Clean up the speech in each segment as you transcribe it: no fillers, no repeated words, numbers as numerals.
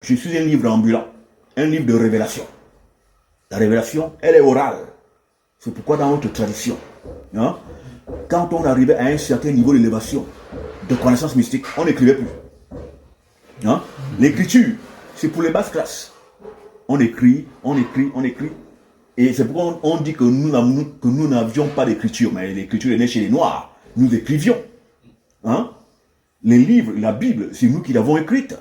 Je suis un livre ambulant, un livre de révélation. La révélation, elle est orale. C'est pourquoi dans notre tradition, hein, quand on arrivait à un certain niveau d'élévation, de connaissance mystique, on n'écrivait plus. Hein? L'écriture, c'est pour les basses classes. On écrit. Et c'est pourquoi on dit que nous n'avions pas d'écriture. Mais l'écriture est née chez les Noirs. Nous écrivions. Hein? Les livres, la Bible, c'est nous qui l'avons écrite.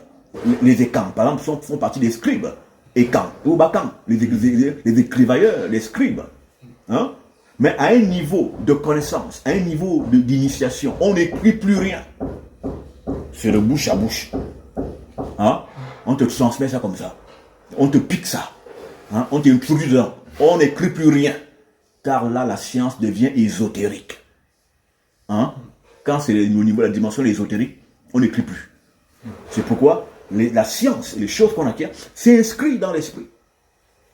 Les écans, par exemple, font partie des scribes. Écans, Obacan, les écrivailleurs, les scribes. Hein? Mais à un niveau de connaissance, à un niveau d'initiation, on n'écrit plus rien. C'est de bouche à bouche. Hein? On te transmet ça comme ça. On te pique ça. Hein? On t'introduit dedans. On n'écrit plus rien. Car là, la science devient ésotérique. Hein? Quand c'est au niveau de la dimension ésotérique, on n'écrit plus. C'est pourquoi la science, les choses qu'on acquiert, c'est inscrit dans l'esprit.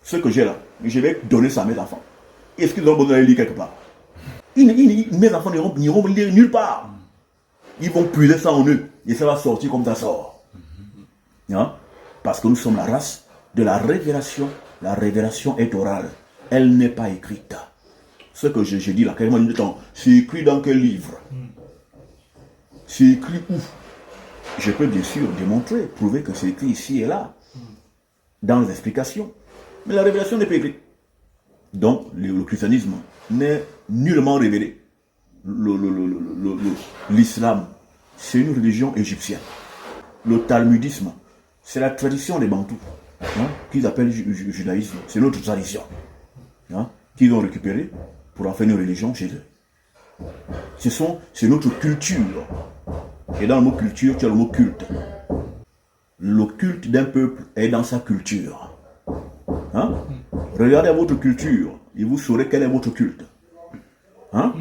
Ce que j'ai là, je vais donner ça à mes enfants. Est-ce qu'ils ont besoin d'aller lire quelque part? Mes enfants n'iront lire nulle part. Ils vont puiser ça en eux. Et ça va sortir comme ça sort. Hein? Parce que nous sommes la race de la révélation. La révélation est orale. Elle n'est pas écrite. Ce que je dis là, carrément, c'est écrit dans quel livre? C'est écrit où? Je peux bien sûr démontrer, prouver que c'est écrit ici et là, dans les explications. Mais la révélation n'est pas écrite. Donc, le christianisme n'est nullement révélé. L'islam, c'est une religion égyptienne. Le talmudisme, c'est la tradition des Bantous, hein, qu'ils appellent judaïsme. C'est notre tradition, hein, qu'ils ont récupéré pour en faire une religion chez eux. C'est notre culture. Et dans le mot culture, tu as le mot culte. Le culte d'un peuple est dans sa culture. Hein? Regardez votre culture et vous saurez quel est votre culte. Hein?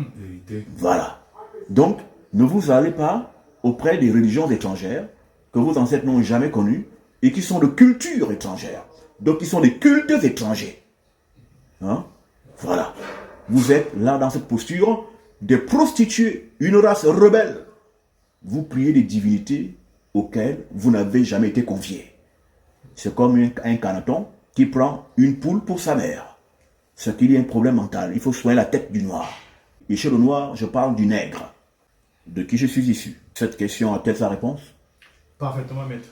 Voilà. Donc, ne vous allez pas auprès des religions étrangères que vos ancêtres n'ont jamais connues et qui sont de culture étrangère. Donc, qui sont des cultes étrangers. Hein? Voilà. Vous êtes là dans cette posture de prostituer une race rebelle. Vous priez des divinités auxquelles vous n'avez jamais été confiés. C'est comme un Canaton qui prend une poule pour sa mère. C'est qu'il y a un problème mental. Il faut soigner la tête du noir. Et chez le noir, je parle du nègre. De qui je suis issu. Cette question a-t-elle sa réponse? Parfaitement, maître.